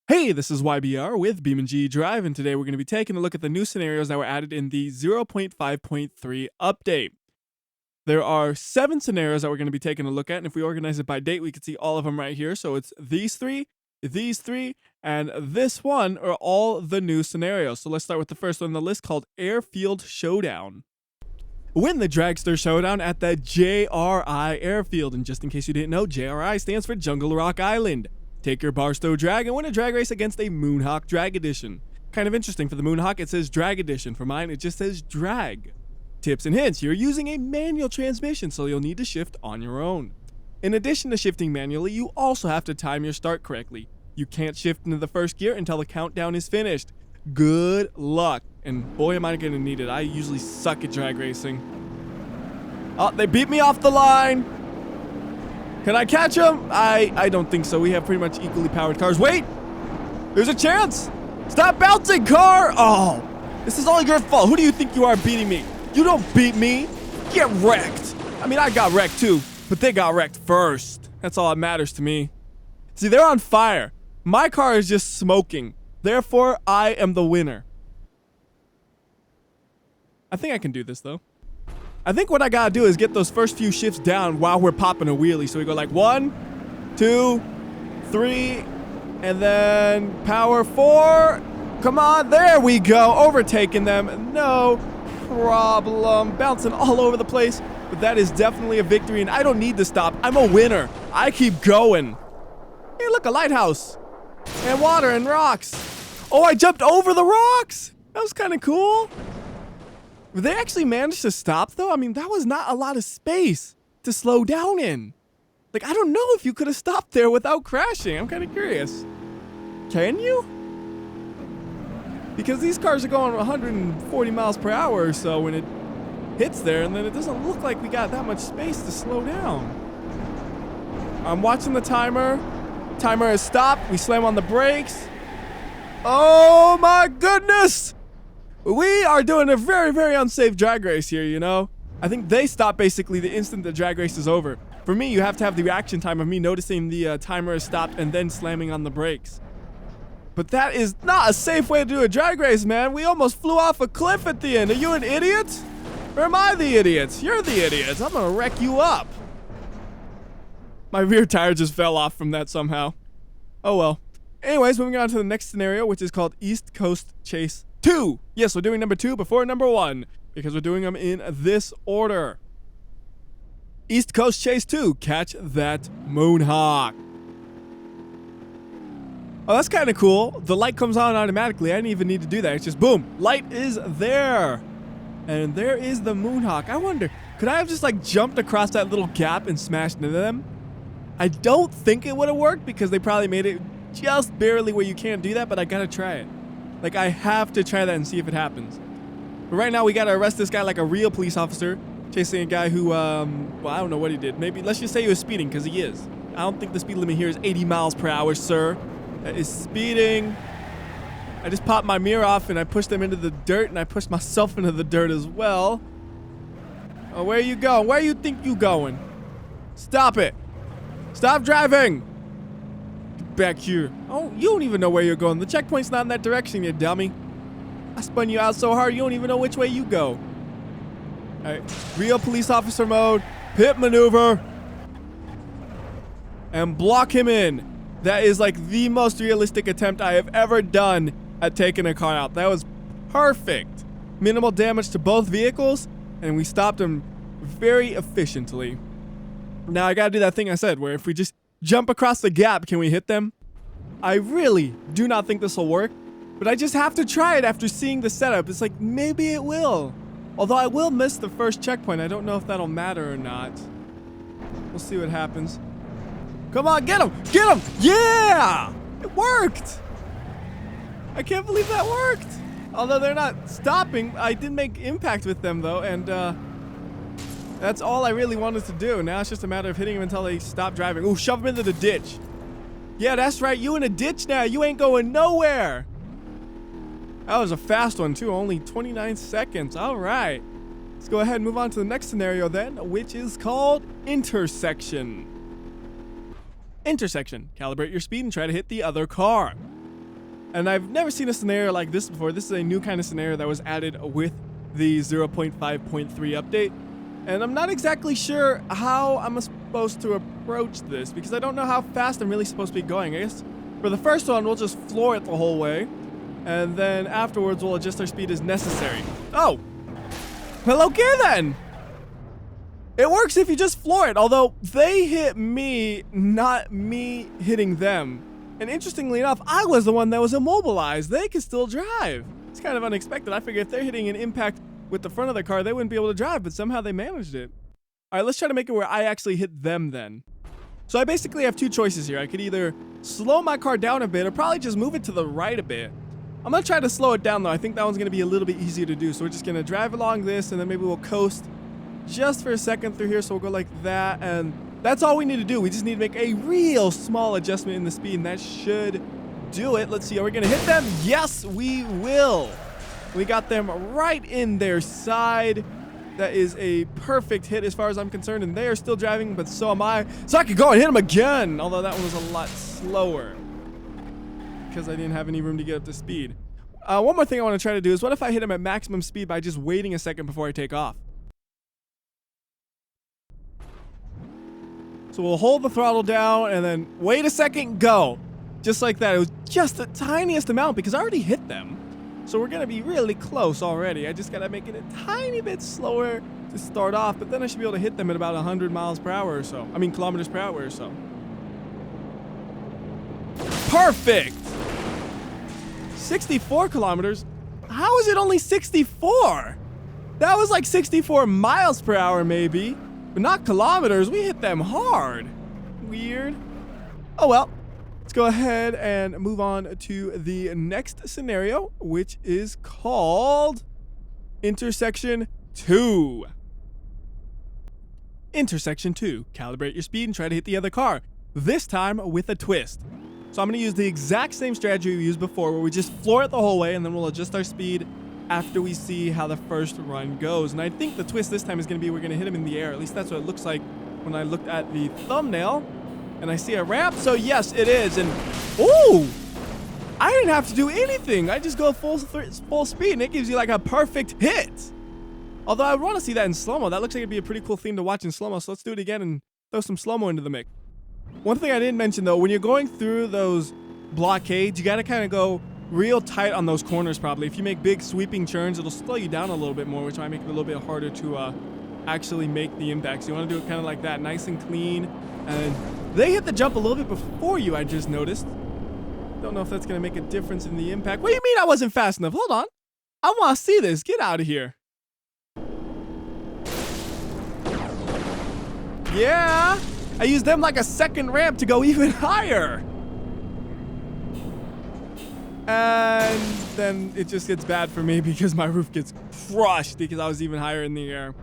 Hey, this is WhyBeAre with BeamNG.drive, and today we're going to be taking a look at the new scenarios that were added in the 0.5.3 update. There are 7 scenarios that we're going to be taking a look at, and if we organize it by date, we can see all of them right here. So it's these three, and this one are all the new scenarios. So let's start with the first one on the list called Airfield Showdown. Win the Dragster Showdown at the JRI Airfield, and just in case you didn't know, JRI stands for Jungle Rock Island. Take your Barstow drag and win a drag race against a Moonhawk Drag Edition. Kind of interesting, for the Moonhawk it says Drag Edition, for mine it just says Drag. Tips and hints: you're using a manual transmission, so you'll need to shift on your own. In addition to shifting manually, you also have to time your start correctly. You can't shift into the first gear until the countdown is finished. Good luck, and boy am I gonna need it. I usually suck at drag racing. Oh, they beat me off the line! Can I catch him? I don't think so. We have pretty much equally powered cars. Wait! There's a chance! Stop bouncing, car! Oh, this is all your fault. Who do you think you are beating me? You don't beat me. Get wrecked. I mean, I got wrecked too, but they got wrecked first. That's all that matters to me. See, they're on fire. My car is just smoking. Therefore, I am the winner. I think I can do this, though. I think what I gotta do is get those first few shifts down while we're popping a wheelie. So we go like 1, 2, 3, and then power 4. Come on, there we go. Overtaking them, no problem. Bouncing all over the place, but that is definitely a victory, and I don't need to stop. I'm a winner. I keep going. Hey, look, a lighthouse. And water and rocks. Oh, I jumped over the rocks. That was kind of cool. They actually managed to stop, though. I mean, that was not a lot of space to slow down in. Like, I don't know if you could have stopped there without crashing. I'm kind of curious. Can you? Because these cars are going 140 miles per hour or so when it hits there, and then it doesn't look like we got that much space to slow down. I'm watching the timer. Timer has stopped. We slam on the brakes. Oh, my goodness! We are doing a very, very unsafe drag race here, you know? I think they stop basically the instant the drag race is over. For me, you have to have the reaction time of me noticing the timer has stopped and then slamming on the brakes. But that is not a safe way to do a drag race, man. We almost flew off a cliff at the end. Are you an idiot? Or am I the idiot? You're the idiot. I'm gonna wreck you up. My rear tire just fell off from that somehow. Oh well. Anyways, moving on to the next scenario, which is called East Coast Chase 2. Yes, we're doing number 2 before number 1 because we're doing them in this order. East Coast Chase 2, catch that Moonhawk. Oh, that's kind of cool. The light comes on automatically. I didn't even need to do that. It's just boom, light is there. And there is the Moonhawk. I wonder, could I have just like jumped across that little gap and smashed into them? I don't think it would have worked because they probably made it just barely where you can't do that, but I gotta try it. Like, I have to try that and see if it happens. But right now, we gotta arrest this guy like a real police officer, chasing a guy who, well, I don't know what he did. Maybe, let's just say he was speeding, because he is. I don't think the speed limit here is 80 miles per hour, sir. That is speeding. I just popped my mirror off, and I pushed him into the dirt, and I pushed myself into the dirt as well. Oh, where are you going? Where you think you going? Stop it. Stop driving. Back here. Oh, you don't even know where you're going. The checkpoint's not in that direction, you dummy. I spun you out so hard you don't even know which way you go. Alright, real police officer mode, pit maneuver, and block him in. That is like the most realistic attempt I have ever done at taking a car out. That was perfect. Minimal damage to both vehicles, and we stopped him very efficiently. Now I gotta do that thing I said, where if we just jump across the gap, can we hit them? I really do not think this will work, but I just have to try it after seeing the setup. It's like, maybe it will. Although I will miss the first checkpoint. I don't know if that'll matter or not. We'll see what happens. Come on, get him! Get him! Yeah! It worked! I can't believe that worked! Although they're not stopping, I did make impact with them though, and that's all I really wanted to do. Now it's just a matter of hitting them until they stop driving. Ooh, shove them into the ditch. Yeah, that's right. You in a ditch now. You ain't going nowhere. That was a fast one, too. Only 29 seconds. All right. Let's go ahead and move on to the next scenario then, which is called Intersection. Intersection. Calibrate your speed and try to hit the other car. And I've never seen a scenario like this before. This is a new kind of scenario that was added with the 0.5.3 update. And I'm not exactly sure how I'm supposed to approach this because I don't know how fast I'm really supposed to be going. I guess for the first one, we'll just floor it the whole way. And then afterwards, we'll adjust our speed as necessary. Oh! Well, okay then! It works if you just floor it, although they hit me, not me hitting them. And interestingly enough, I was the one that was immobilized. They could still drive. It's kind of unexpected. I figured if they're hitting an impact with the front of the car, they wouldn't be able to drive, but somehow they managed it. All right, let's try to make it where I actually hit them then. So I basically have two choices here. I could either slow my car down a bit or probably just move it to the right a bit. I'm going to try to slow it down, though. I think that one's going to be a little bit easier to do. So we're just going to drive along this, and then maybe we'll coast just for a second through here. So we'll go like that, and that's all we need to do. We just need to make a real small adjustment in the speed, and that should do it. Let's see. Are we going to hit them? Yes, we will. We got them right in their side. That is a perfect hit as far as I'm concerned, and they are still driving, but so am I. So I could go and hit them again, although that one was a lot slower because I didn't have any room to get up to speed. One more thing I want to try to do is what if I hit him at maximum speed by just waiting a second before I take off? So we'll hold the throttle down and then wait a second, go. Just like that. It was just the tiniest amount because I already hit them. So we're going to be really close already. I just got to make it a tiny bit slower to start off, but then I should be able to hit them at about 100 miles per hour or so. I mean, kilometers per hour or so. Perfect! 64 kilometers? How is it only 64? That was like 64 miles per hour maybe, but not kilometers. We hit them hard. Weird. Oh well. Let's go ahead and move on to the next scenario, which is called Intersection 2. Intersection 2. Calibrate your speed and try to hit the other car, this time with a twist. So I'm going to use the exact same strategy we used before, where we just floor it the whole way, and then we'll adjust our speed after we see how the first run goes. And I think the twist this time is going to be we're going to hit him in the air. At least that's what it looks like when I looked at the thumbnail. And I see a ramp, so yes, it is. And, ooh! I didn't have to do anything. I just go full speed, and it gives you like a perfect hit. Although I want to see that in slow-mo. That looks like it'd be a pretty cool thing to watch in slow-mo. So let's do it again and throw some slow-mo into the mix. One thing I didn't mention, though, when you're going through those blockades, you got to kind of go real tight on those corners, probably. If you make big sweeping turns, it'll slow you down a little bit more, which might make it a little bit harder to actually make the impacts. You want to do it kind of like that, nice and clean. And they hit the jump a little bit before you, I just noticed. Don't know if that's going to make a difference in the impact. What do you mean I wasn't fast enough? Hold on. I want to see this. Get out of here. Yeah. I used them like a second ramp to go even higher. And then it just gets bad for me because my roof gets crushed because I was even higher in the air.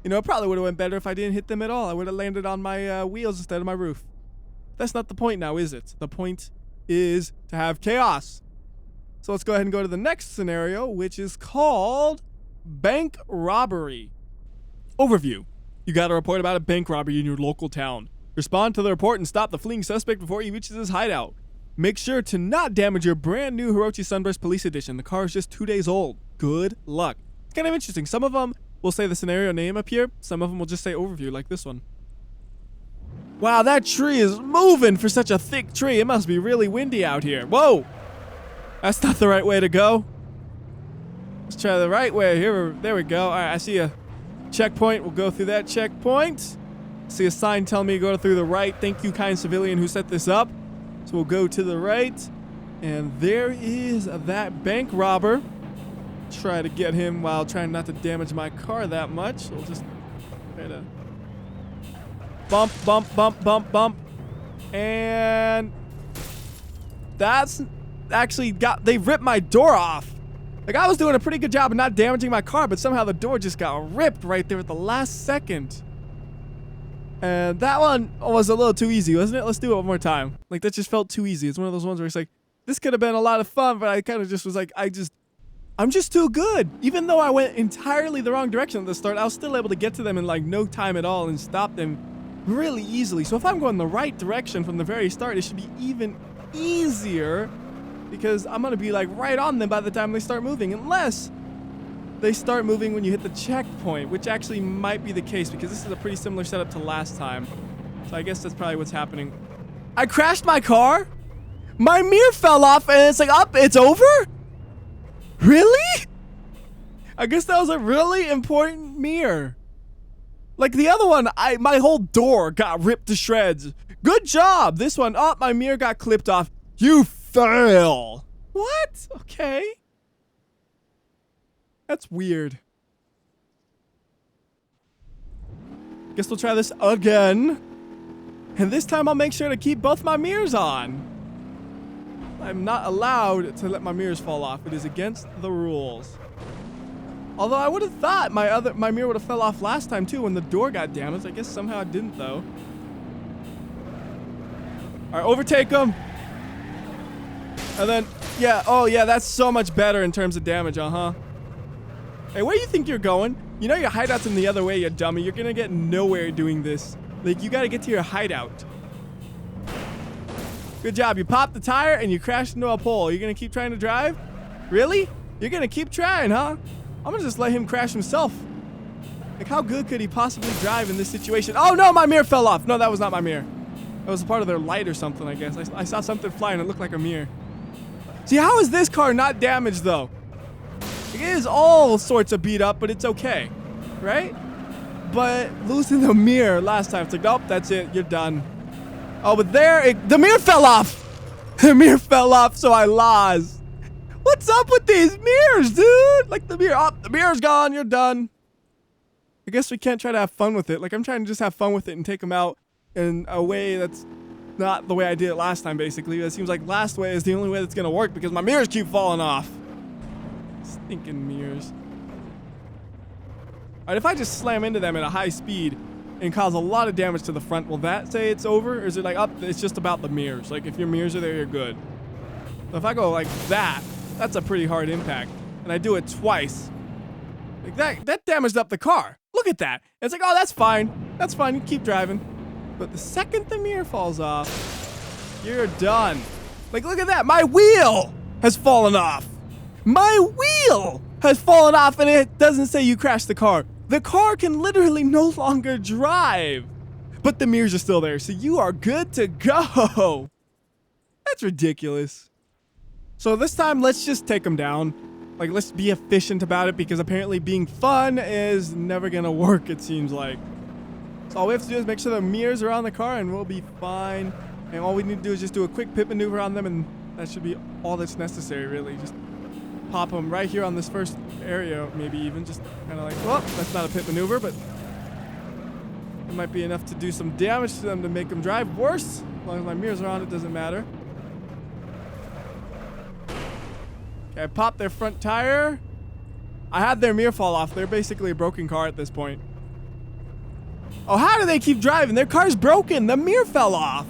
You know, it probably would have went better if I didn't hit them at all. I would have landed on my wheels instead of my roof. That's not the point now, is it? The point is to have chaos. So let's go ahead and go to the next scenario, which is called bank robbery. Overview. You got a report about a bank robbery in your local town. Respond to the report and stop the fleeing suspect before he reaches his hideout. Make sure to not damage your brand new Hirochi Sunburst Police Edition. The car is just 2 days old. Good luck. It's kind of interesting. Some of them will say the scenario name up here. Some of them will just say overview, like this one. Wow, that tree is moving for such a thick tree. It must be really windy out here. Whoa! That's not the right way to go. Let's try the right way. There we go. All right, I see a checkpoint. We'll go through that checkpoint. See a sign telling me to go through the right. Thank you, kind civilian who set this up. So we'll go to the right. And there is that bank robber. Try to get him while trying not to damage my car that much. We'll just try to bump, bump, bump, bump, bump. And that's actually they ripped my door off. Like, I was doing a pretty good job of not damaging my car, but somehow the door just got ripped right there at the last second. And that one was a little too easy, wasn't it? Let's do it one more time. Like, that just felt too easy. It's one of those ones where it's like, this could have been a lot of fun, but I kind of just was like, I'm just too good. Even though I went entirely the wrong direction at the start, I was still able to get to them in like no time at all and stop them really easily. So if I'm going the right direction from the very start, it should be even easier because I'm gonna be like right on them by the time they start moving, unless they start moving when you hit the checkpoint, which actually might be the case because this is a pretty similar setup to last time. So I guess that's probably what's happening. I crashed my car? My mirror fell off and it's like, up, it's over? Really? I guess that was a really important mirror. Like the other one, my whole door got ripped to shreds. Good job. This one, oh, my mirror got clipped off. You fail. What? Okay. That's weird. Guess we'll try this again. And this time I'll make sure to keep both my mirrors on. I'm not allowed to let my mirrors fall off. It is against the rules. Although I would have thought my mirror would have fell off last time too when the door got damaged. I guess somehow it didn't though. All right, overtake them. And then, yeah, oh yeah, that's so much better in terms of damage, uh-huh. Hey, where do you think you're going? You know your hideout's in the other way, you dummy. You're gonna get nowhere doing this. Like, you gotta get to your hideout. Good job. You popped the tire and you crashed into a pole. You're gonna keep trying to drive? Really? You're gonna keep trying, huh? I'm gonna just let him crash himself. Like, how good could he possibly drive in this situation? Oh no, my mirror fell off. No, that was not my mirror. That was a part of their light or something, I guess. I saw something fly and it looked like a mirror. See, how is this car not damaged though? It is all sorts of beat up, but it's okay, right? But losing the mirror last time, it's like, nope, that's it, you're done. Oh, but the mirror fell off. The mirror fell off, so I lost. What's up with these mirrors, dude? Like the mirror's gone, you're done. I guess we can't try to have fun with it. Like, I'm trying to just have fun with it and take them out in a way that's not the way I did it last time, basically. It seems like last way is the only way that's gonna work because my mirrors keep falling off. Stinking mirrors. Alright, if I just slam into them at a high speed and cause a lot of damage to the front, will that say it's over? Or is it like, oh, it's just about the mirrors? Like, if your mirrors are there, you're good. So if I go like that, that's a pretty hard impact. And I do it twice. Like that damaged up the car. Look at that. It's like, oh, that's fine. That's fine. You keep driving. But the second the mirror falls off, you're done. Like, look at that. My wheel has fallen off. My wheel has fallen off and it doesn't say you crashed the car. The car can literally no longer drive. But the mirrors are still there, so you are good to go. That's ridiculous. So this time, let's just take them down. Like, let's be efficient about it because apparently being fun is never gonna work, it seems like. So all we have to do is make sure the mirrors are on the car and we'll be fine. And all we need to do is just do a quick pit maneuver on them and that should be all that's necessary, really. Just pop them right here on this first area, maybe even just kind of like, well, that's not a pit maneuver, but it might be enough to do some damage to them to make them drive worse. As long as my mirrors are on, it doesn't matter. Okay, I popped their front tire. I had their mirror fall off. They're basically a broken car at this point. Oh, how do they keep driving? Their car's broken. The mirror fell off.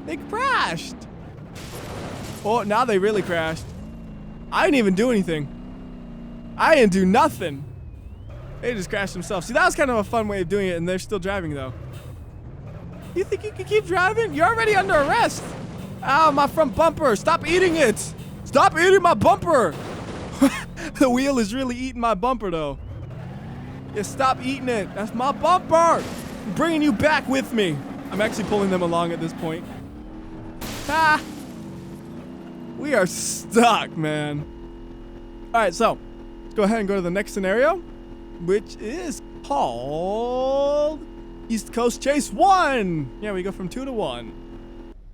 They crashed. Oh, now they really crashed. I didn't even do anything. I didn't do nothing. They just crashed themselves. See, that was kind of a fun way of doing it, and they're still driving, though. You think you can keep driving? You're already under arrest. Ow, my front bumper. Stop eating it. Stop eating my bumper. The wheel is really eating my bumper, though. Yeah, stop eating it. That's my bumper. I'm bringing you back with me. I'm actually pulling them along at this point. Ha! We are stuck, man. All right, so let's go ahead and go to the next scenario, which is called East Coast Chase 1. Yeah, we go from 2 to 1.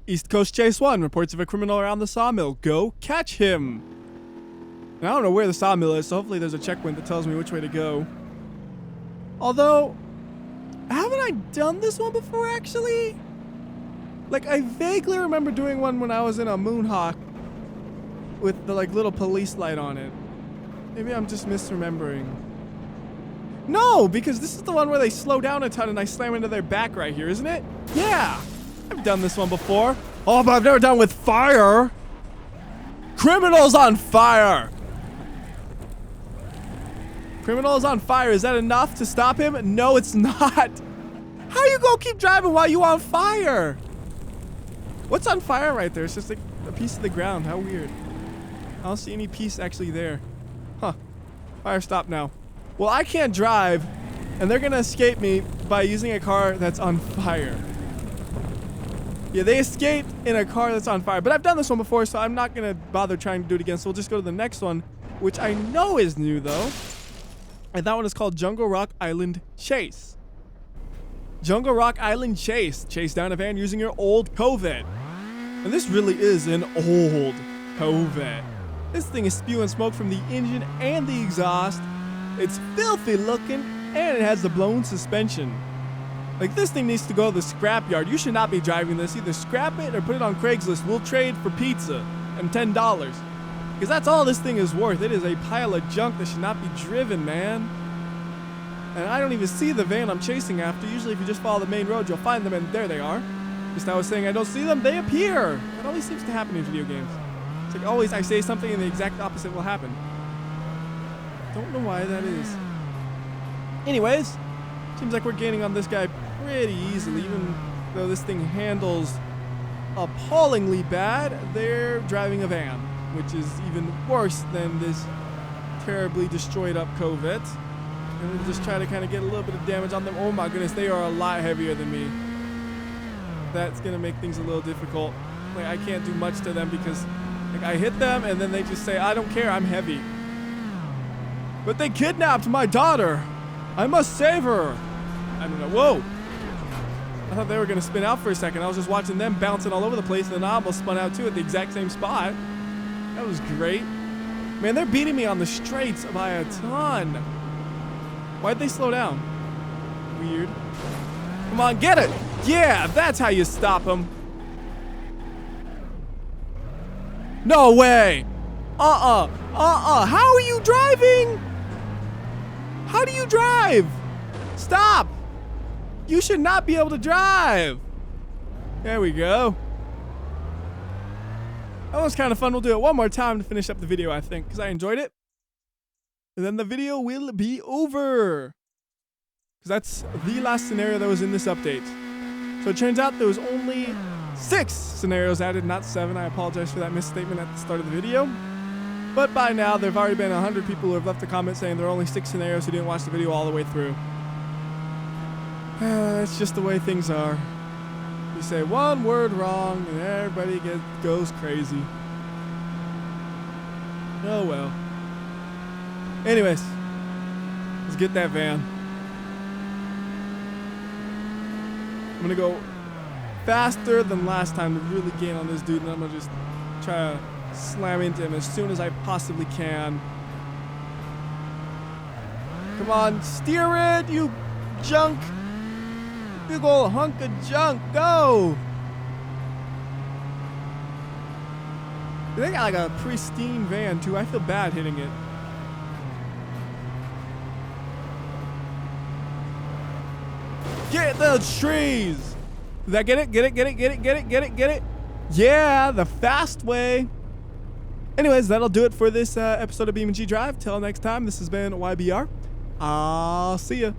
East Coast Chase 1. Reports of a criminal around the sawmill. Go catch him. And I don't know where the sawmill is, so hopefully there's a checkpoint that tells me which way to go. Although, haven't I done this one before, actually? Like, I vaguely remember doing one when I was in a Moonhawk with the, like, little police light on it. Maybe I'm just misremembering. No, because this is the one where they slow down a ton and I slam into their back right here, isn't it? Yeah, I've done this one before. Oh, but I've never done with fire. Criminals on fire. Criminals on fire. Is that enough to stop him? No, it's not. How you gonna keep driving while you on fire? What's on fire right there? It's just like a piece of the ground. How weird. I don't see any piece actually there. Huh. Fire stop now. Well, I can't drive, and they're gonna escape me by using a car that's on fire. Yeah, they escaped in a car that's on fire. But I've done this one before, so I'm not gonna bother trying to do it again. So we'll just go to the next one, which I know is new, though. And that one is called Jungle Rock Island Chase. Jungle Rock Island Chase. Chase down a van using your old Corvette. And this really is an old Corvette. This thing is spewing smoke from the engine and the exhaust. It's filthy looking, and it has the blown suspension. Like, this thing needs to go to the scrapyard. You should not be driving this. Either scrap it or put it on Craigslist. We'll trade for pizza and $10. Because that's all this thing is worth. It is a pile of junk that should not be driven, man. And I don't even see the van I'm chasing after. Usually if you just follow the main road, you'll find them, and there they are. Just I was saying I don't see them, they appear. That always seems to happen in video games. It's like always I say something and the exact opposite will happen. Don't know why that is. Anyways, seems like we're gaining on this guy pretty easily, even though this thing handles appallingly bad. They're driving a van, which is even worse than this terribly destroyed up Corvette. And we'll just try to kind of get a little bit of damage on them. Oh my goodness, they are a lot heavier than me. That's gonna make things a little difficult. Like, I can't do much to them because like I hit them and then they just say, I don't care, I'm heavy. But they kidnapped my daughter. I must save her. I don't know. Whoa. I thought they were gonna spin out for a second. I was just watching them bouncing all over the place, and then I almost spun out too at the exact same spot. That was great. Man, they're beating me on the straights by a ton. Why'd they slow down? Weird. Come on, get it! Yeah, that's how you stop them. No way! How are you driving? How do you drive? Stop! You should not be able to drive. There we go. That was kind of fun. We'll do it one more time to finish up the video, I think, because I enjoyed it. And then the video will be over. Because that's the last scenario that was in this update. So it turns out there was only 6 scenarios added, not 7. I apologize for that misstatement at the start of the video. But by now, there have already been 100 people who have left a comment saying there are only 6 scenarios who didn't watch the video all the way through. That's just the way things are. You say one word wrong and everybody goes crazy. Oh well. Anyways, let's get that van. I'm gonna go faster than last time to really gain on this dude, and I'm gonna just try to slam into him as soon as I possibly can. Come on, steer it, you junk. Big ol' hunk of junk, go! They got like a pristine van too. I feel bad hitting it. Get those trees! Did I get it? Get it, get it, get it, get it, get it, get it? Yeah, the fast way. Anyways, that'll do it for this episode of BeamNG.drive. Till next time, this has been WhyBeAre. I'll see ya.